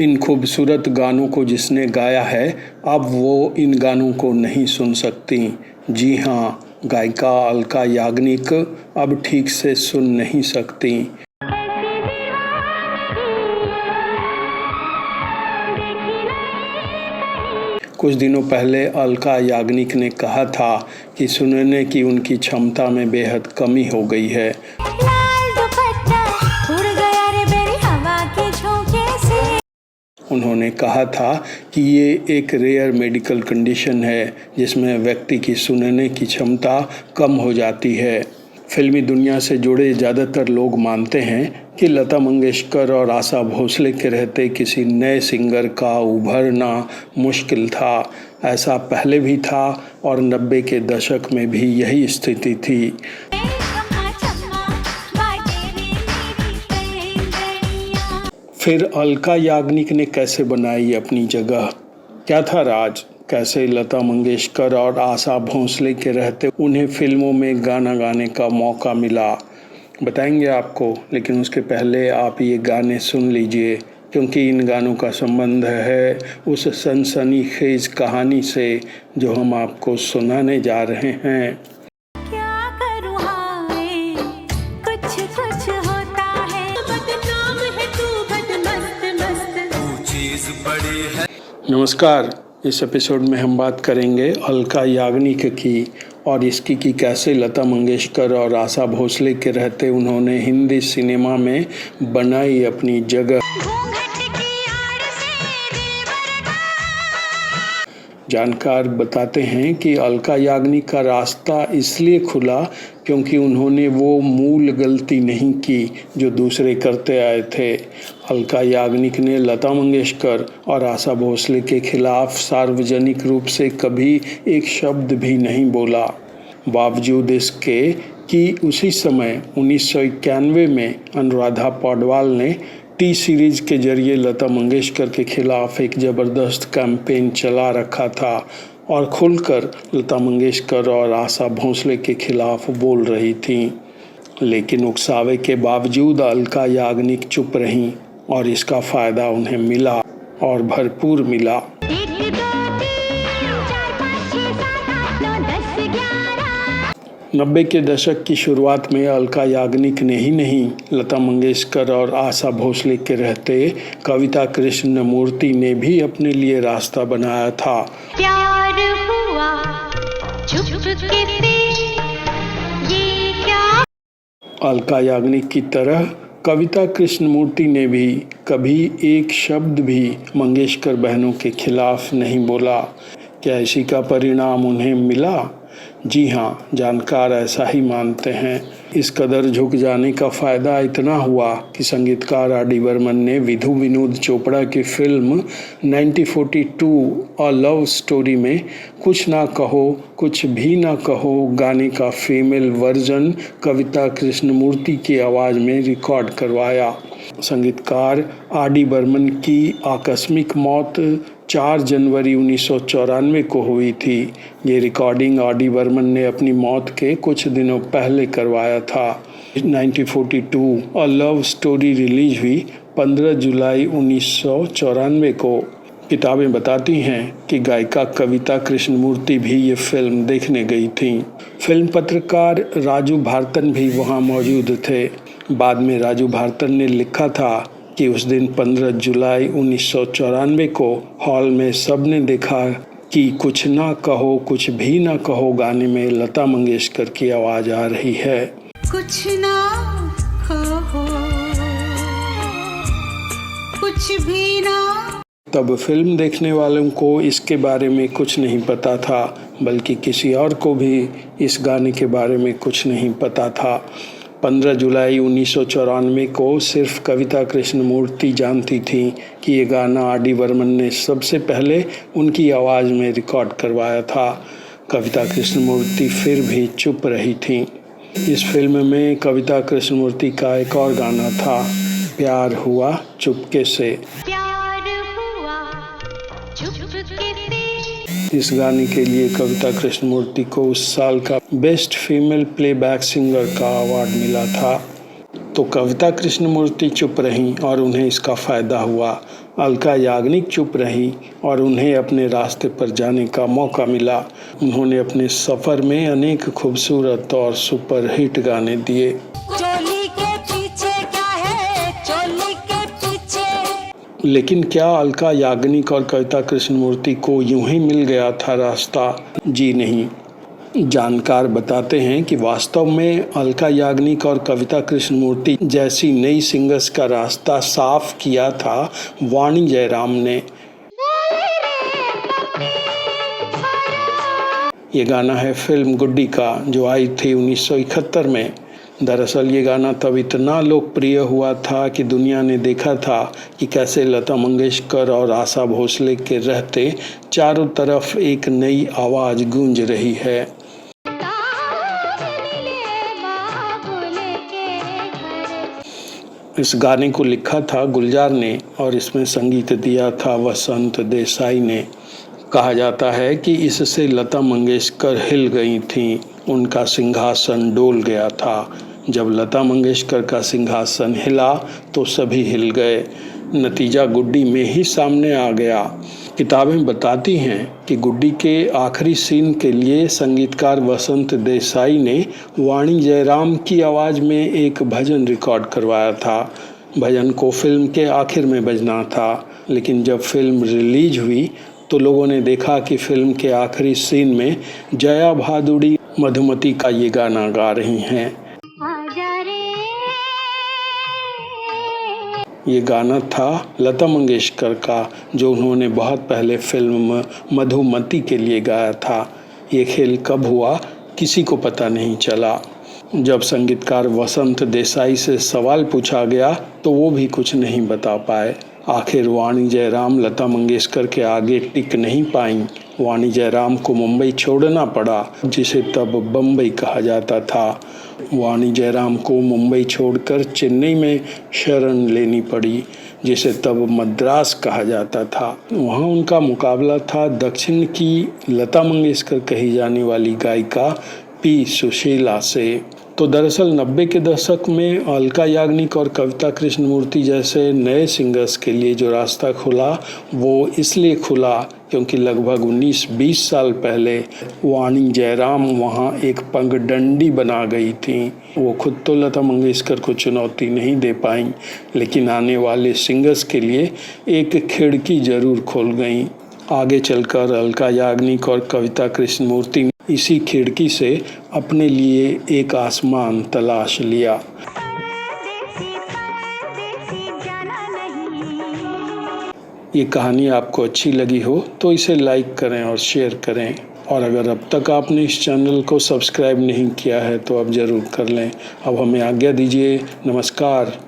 इन खूबसूरत गानों को जिसने गाया है, अब वो इन गानों को नहीं सुन सकती। जी हाँ, गायिका अलका याग्निक अब ठीक से सुन नहीं सकती। कुछ दिनों पहले अलका याग्निक ने कहा था कि सुनने की उनकी क्षमता में बेहद कमी हो गई है। उन्होंने कहा था कि ये एक रेयर मेडिकल कंडीशन है जिसमें व्यक्ति की सुनने की क्षमता कम हो जाती है। फिल्मी दुनिया से जुड़े ज़्यादातर लोग मानते हैं कि लता मंगेशकर और आशा भोसले के रहते किसी नए सिंगर का उभरना मुश्किल था। ऐसा पहले भी था और 90 के दशक में भी यही स्थिति थी। फिर अलका याग्निक ने कैसे बनाई अपनी जगह? क्या था राज? कैसे लता मंगेशकर और आशा भोसले के रहते उन्हें फिल्मों में गाना गाने का मौका मिला? बताएंगे आपको, लेकिन उसके पहले आप ये गाने सुन लीजिए, क्योंकि इन गानों का संबंध है उस सनसनीखेज कहानी से जो हम आपको सुनाने जा रहे हैं। नमस्कार, इस एपिसोड में हम बात करेंगे अलका याग्निक की और इसकी कि कैसे लता मंगेशकर और आशा भोसले के रहते उन्होंने हिंदी सिनेमा में बनाई अपनी जगह। जानकार बताते हैं कि अलका याग्निक का रास्ता इसलिए खुला क्योंकि उन्होंने वो मूल गलती नहीं की जो दूसरे करते आए थे। अलका याग्निक ने लता मंगेशकर और आशा भोसले के खिलाफ सार्वजनिक रूप से कभी एक शब्द भी नहीं बोला। बावजूद इसके कि उसी समय 1991 में अनुराधा पौडवाल ने टी सीरीज के जरिए लता मंगेशकर के खिलाफ एक ज़बरदस्त कैंपेन चला रखा था और खुलकर लता मंगेशकर और आशा भोसले के खिलाफ बोल रही थीं। लेकिन उकसावे के बावजूद अलका याग्निक चुप रहीं और इसका फ़ायदा उन्हें मिला और भरपूर मिला। नब्बे के दशक की शुरुआत में अलका याग्निक ने ही नहीं, लता मंगेशकर और आशा भोसले के रहते कविता कृष्णमूर्ति ने भी अपने लिए रास्ता बनाया था। प्यार हुआ चुपके से, ये क्या? अलका याग्निक की तरह कविता कृष्णमूर्ति ने भी कभी एक शब्द भी मंगेशकर बहनों के खिलाफ नहीं बोला। क्या इसी का परिणाम उन्हें मिला? जी हाँ, जानकार ऐसा ही मानते हैं। इस कदर झुक जाने का फ़ायदा इतना हुआ कि संगीतकार आर डी बर्मन ने विधु विनोद चोपड़ा की फिल्म 1942 अ लव स्टोरी में कुछ ना कहो कुछ भी ना कहो गाने का फीमेल वर्जन कविता कृष्णमूर्ति की आवाज़ में रिकॉर्ड करवाया। संगीतकार आर डी बर्मन की आकस्मिक मौत 4 जनवरी 1994 को हुई थी। ये रिकॉर्डिंग आर डी बर्मन ने अपनी मौत के कुछ दिनों पहले करवाया था। 1942 अ लव स्टोरी रिलीज हुई 15 जुलाई 1994 को। किताबें बताती हैं कि गायिका कविता कृष्णमूर्ति भी ये फिल्म देखने गई थी। फिल्म पत्रकार राजू भारतन भी वहाँ मौजूद थे। बाद में राजू भारतन ने लिखा था कि उस दिन 15 जुलाई 1994 को हॉल में सबने देखा कि कुछ ना कहो कुछ भी ना कहो गाने में लता मंगेशकर की आवाज़ आ रही है। कुछ ना कहो कुछ भी ना। तब फिल्म देखने वालों को इसके बारे में कुछ नहीं पता था, बल्कि किसी और को भी इस गाने के बारे में कुछ नहीं पता था। 15 जुलाई 1994 को सिर्फ कविता कृष्णमूर्ति जानती थी कि ये गाना आर डी बर्मन ने सबसे पहले उनकी आवाज़ में रिकॉर्ड करवाया था। कविता कृष्णमूर्ति फिर भी चुप रही थीं। इस फिल्म में कविता कृष्णमूर्ति का एक और गाना था, प्यार हुआ चुपके से। इस गाने के लिए कविता कृष्णमूर्ति को उस साल का बेस्ट फीमेल प्लेबैक सिंगर का अवार्ड मिला था। तो कविता कृष्णमूर्ति चुप रहीं और उन्हें इसका फ़ायदा हुआ अलका याग्निक चुप रहीं और उन्हें अपने रास्ते पर जाने का मौका मिला। उन्होंने अपने सफ़र में अनेक खूबसूरत और सुपरहिट गाने दिए। चोली के पीछे क्या है, चोली के पीछे। लेकिन क्या अलका याग्निक और कविता कृष्णमूर्ति को यूं ही मिल गया था रास्ता? जी नहीं। जानकार बताते हैं कि वास्तव में अलका याग्निक और कविता कृष्णमूर्ति जैसी नई सिंगर्स का रास्ता साफ किया था वाणी जयराम ने। ये गाना है फिल्म गुड्डी का, जो आई थी 1971 में। दरअसल ये गाना तब इतना लोकप्रिय हुआ था कि दुनिया ने देखा था कि कैसे लता मंगेशकर और आशा भोसले के रहते चारों तरफ एक नई आवाज़ गूंज रही है। इस गाने को लिखा था गुलजार ने और इसमें संगीत दिया था वसंत देसाई ने। कहा जाता है कि इससे लता मंगेशकर हिल गई थीं, उनका सिंहासन डोल गया था। जब लता मंगेशकर का सिंहासन हिला तो सभी हिल गए। नतीजा गुड्डी में ही सामने आ गया। किताबें बताती हैं कि गुड्डी के आखिरी सीन के लिए संगीतकार वसंत देसाई ने वाणी जयराम की आवाज़ में एक भजन रिकॉर्ड करवाया था। भजन को फिल्म के आखिर में बजना था, लेकिन जब फिल्म रिलीज हुई तो लोगों ने देखा कि फिल्म के आखिरी सीन में जया भादुड़ी मधुमती का ये गाना गा रही हैं। ये गाना था लता मंगेशकर का, जो उन्होंने बहुत पहले फिल्म मधुमती के लिए गाया था। ये खेल कब हुआ किसी को पता नहीं चला। जब संगीतकार वसंत देसाई से सवाल पूछा गया तो वो भी कुछ नहीं बता पाए। आखिर वाणी जयराम लता मंगेशकर के आगे टिक नहीं पाईं। वाणी जयराम को मुंबई छोड़ना पड़ा, जिसे तब बम्बई कहा जाता था। वाणी जयराम को मुंबई छोड़कर चेन्नई में शरण लेनी पड़ी, जिसे तब मद्रास कहा जाता था। वहाँ उनका मुकाबला था दक्षिण की लता मंगेशकर कही जाने वाली गायिका पी सुशीला से। तो दरअसल 90 के दशक में अलका याग्निक और कविता कृष्णमूर्ति जैसे नए सिंगर्स के लिए जो रास्ता खुला, वो इसलिए खुला क्योंकि लगभग 19-20 साल पहले वाणी जयराम वहाँ एक पगडंडी बना गई थी। वो खुद तो लता मंगेशकर को चुनौती नहीं दे पाईं, लेकिन आने वाले सिंगर्स के लिए एक खिड़की ज़रूर खोल गईं। आगे चलकर अलका याग्निक और कविता कृष्णमूर्ति ने इसी खिड़की से अपने लिए एक आसमान तलाश लिया। ये कहानी आपको अच्छी लगी हो तो इसे लाइक करें और शेयर करें, और अगर अब तक आपने इस चैनल को सब्सक्राइब नहीं किया है तो अब ज़रूर कर लें। अब हमें आज्ञा दीजिए। नमस्कार।